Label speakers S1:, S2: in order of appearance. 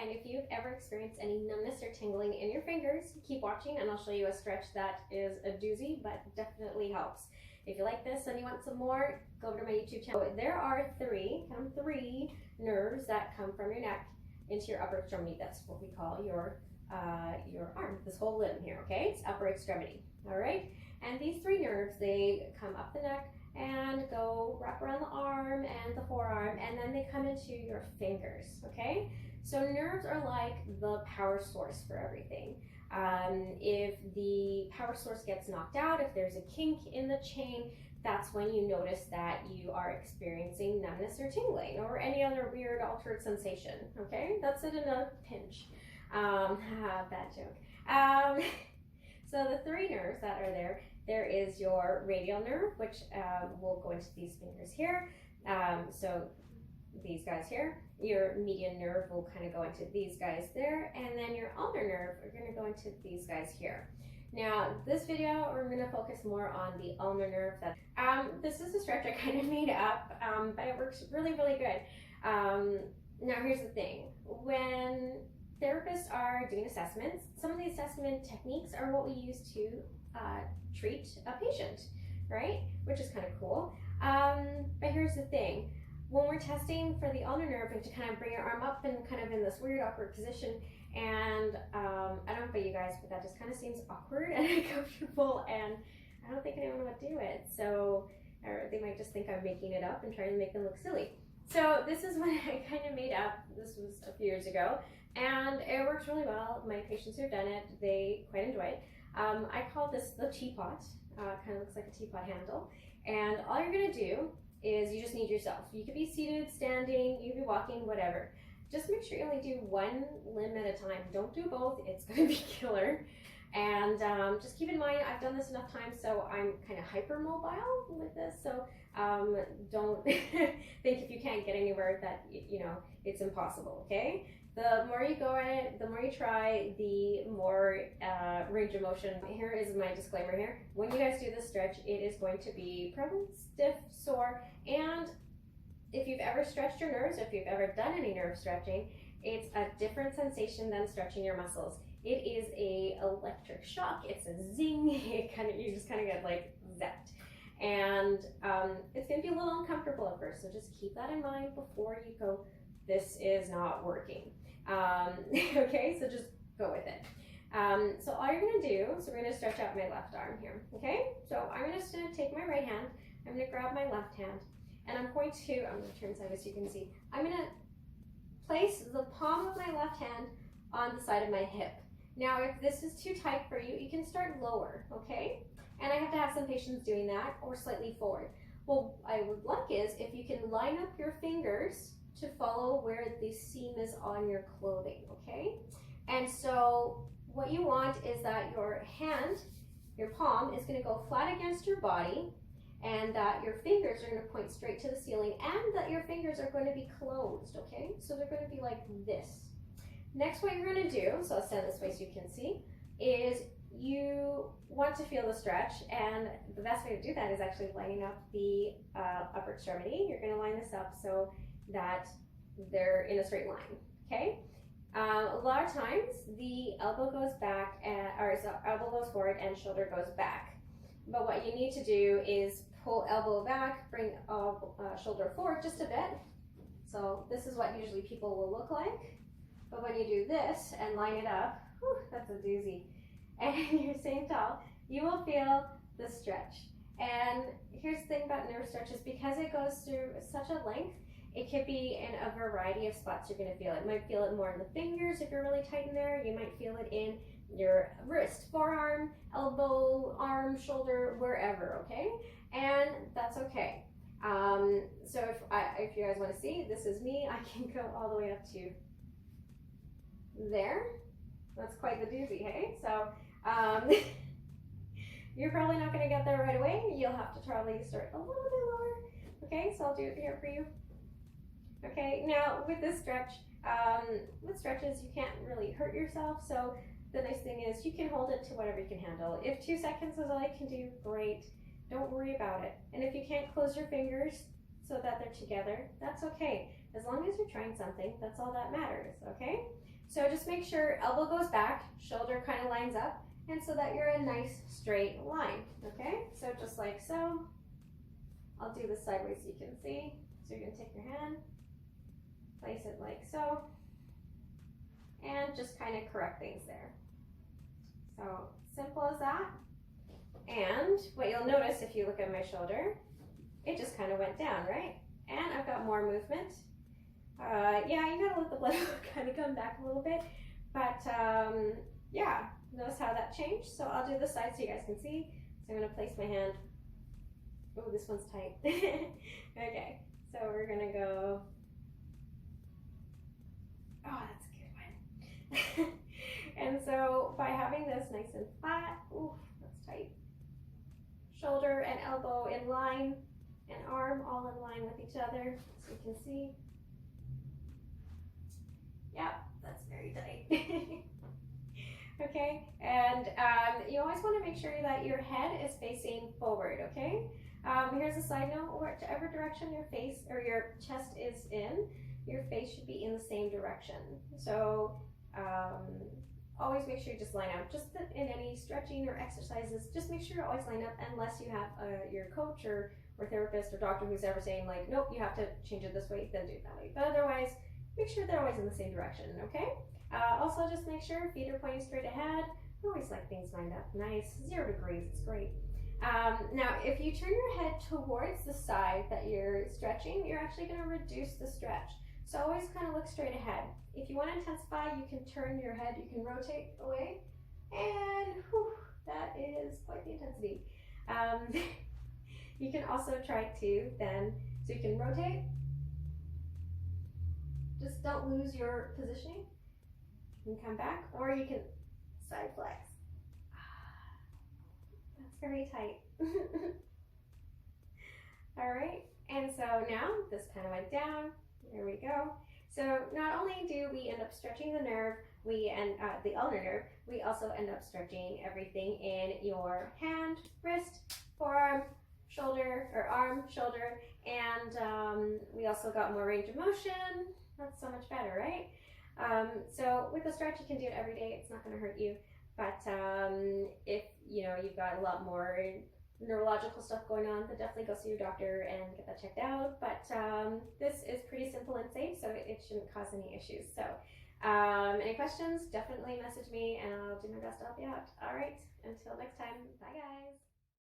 S1: and if you've ever experienced any numbness or tingling in your fingers, keep watching and I'll show you a stretch that is a doozy, but definitely helps. If you like this and you want some more, go over to my YouTube channel. There are three nerves that come from your neck into your upper extremity. That's what we call your arm, this whole limb here, okay? It's upper extremity, all right? And these three nerves, they come up the neck and go wrap around the arm and the forearm, and then they come into your fingers, okay? So nerves are like the power source for everything. If the power source gets knocked out, if there's a kink in the chain, that's when you notice that you are experiencing numbness or tingling or any other weird altered sensation, okay? That's it in a pinch. Bad joke. So the three nerves that are there is your radial nerve, which will go into these fingers here. So these guys here. Your median nerve will kind of go into these guys there, and then your ulnar nerve are going to go into these guys here. Now, this video, we're going to focus more on the ulnar nerve. This is a stretch I kind of made up, but it works really, really good. Now, here's the thing. When therapists are doing assessments, some of the assessment techniques are what we use to treat a patient, right? Which is kind of cool. But here's the thing. When we're testing for the ulnar nerve, we have to kind of bring your arm up and kind of in this weird awkward position. And I don't know about you guys, but that just kind of seems awkward and uncomfortable, and I don't think anyone would do it. So, or they might just think I'm making it up and trying to make them look silly. So this is what I kind of made up. This was a few years ago, and it works really well. My patients who've done it, they quite enjoy it. I call this the teapot. Kind of looks like a teapot handle. And all you're gonna do is you just need yourself. You could be seated, standing, you could be walking, whatever. Just make sure you only do one limb at a time. Don't do both, it's gonna be killer. And just keep in mind, I've done this enough times, so I'm kind of hypermobile with this. So don't think if you can't get anywhere that, you know, it's impossible, okay? The more you go at it, the more you try, the more range of motion. Here is my disclaimer here. When you guys do this stretch, it is going to be probably stiff, sore, and if you've ever stretched your nerves, if you've ever done any nerve stretching, it's a different sensation than stretching your muscles. It is a electric shock, it's a zing, you just kind of get like zapped. And it's gonna be a little uncomfortable at first, so just keep that in mind before you go, this is not working. Okay, so just go with it. So all you're gonna do, so we're gonna stretch out my left arm here, okay? So I'm just gonna take my right hand, I'm gonna grab my left hand, and I'm gonna turn sideways so you can see. I'm gonna place the palm of my left hand on the side of my hip. Now, if this is too tight for you, you can start lower, okay? And I have to have some patients doing that, or slightly forward. Well, what I would like is if you can line up your fingers to follow where the seam is on your clothing, okay? And so what you want is that your hand, your palm, is gonna go flat against your body, and that your fingers are gonna point straight to the ceiling, and that your fingers are going to be closed, okay? So they're gonna be like this. Next, what you're gonna do, so I'll stand this way so you can see, is you want to feel the stretch, and the best way to do that is actually lining up the upper extremity. You're gonna line this up so that they're in a straight line, okay? A lot of times, the elbow goes back, elbow goes forward and shoulder goes back. But what you need to do is pull elbow back, bring shoulder forward just a bit. So this is what usually people will look like. But when you do this and line it up, whew, that's a doozy. And you're staying tall, you will feel the stretch. And here's the thing about nerve stretches, because it goes through such a length, it could be in a variety of spots you're gonna feel it. You might feel it more in the fingers if you're really tight in there. You might feel it in your wrist, forearm, elbow, arm, shoulder, wherever, okay? And that's okay. So if you guys wanna see, this is me. I can go all the way up to there. That's quite the doozy, hey? So you're probably not gonna get there right away. You'll have to probably start a little bit lower. Okay, so I'll do it here for you. Okay, now with this stretch, with stretches, you can't really hurt yourself. So the nice thing is you can hold it to whatever you can handle. If 2 seconds is all I can do, great. Don't worry about it. And if you can't close your fingers so that they're together, that's okay. As long as you're trying something, that's all that matters, okay? So just make sure elbow goes back, shoulder kind of lines up, and so that you're in a nice straight line, okay? So just like so. I'll do this sideways so you can see. So you're gonna take your hand, place it like so, and just kind of correct things there. So simple as that. And what you'll notice if you look at my shoulder, it just kind of went down, right? And I've got more movement. Yeah, you gotta let the blood kind of come back a little bit, but yeah, notice how that changed. So I'll do this side so you guys can see. So I'm gonna place my hand. Oh, this one's tight. Okay, so we're gonna go. Oh, that's a good one. And so by having this nice and flat, ooh, that's tight. Shoulder and elbow in line, and arm all in line with each other, so you can see. Yep, that's very tight. Okay, and you always want to make sure that your head is facing forward, okay? Here's a side note, whichever direction your face or your chest is in, your face should be in the same direction. So always make sure you just line up. Just in any stretching or exercises, just make sure you always line up unless you have your coach or therapist or doctor who's ever saying like, nope, you have to change it this way, then do it that way. But otherwise, make sure they're always in the same direction, okay? Also, just make sure feet are pointing straight ahead. I always like things lined up nice. 0 degrees, it's great. Now, if you turn your head towards the side that you're stretching, you're actually going to reduce the stretch. So always kind of look straight ahead. If you want to intensify, you can turn your head, you can rotate away, and whew, that is quite the intensity. You can also try to then, so you can rotate. Just don't lose your positioning. You can come back, or you can side flex. That's very tight. All right, and so now this kind of went down. There we go. So not only do we end up stretching the nerve, the ulnar nerve, we also end up stretching everything in your hand, wrist, forearm, shoulder, or arm, shoulder, and we also got more range of motion. That's so much better, right? So with the stretch, you can do it every day. It's not going to hurt you. But if you've got a lot more neurological stuff going on, then definitely go see your doctor and get that checked out. But this is pretty simple and safe, so it shouldn't cause any issues. So any questions, definitely message me and I'll do my best to help you out. All right, until next time, bye guys.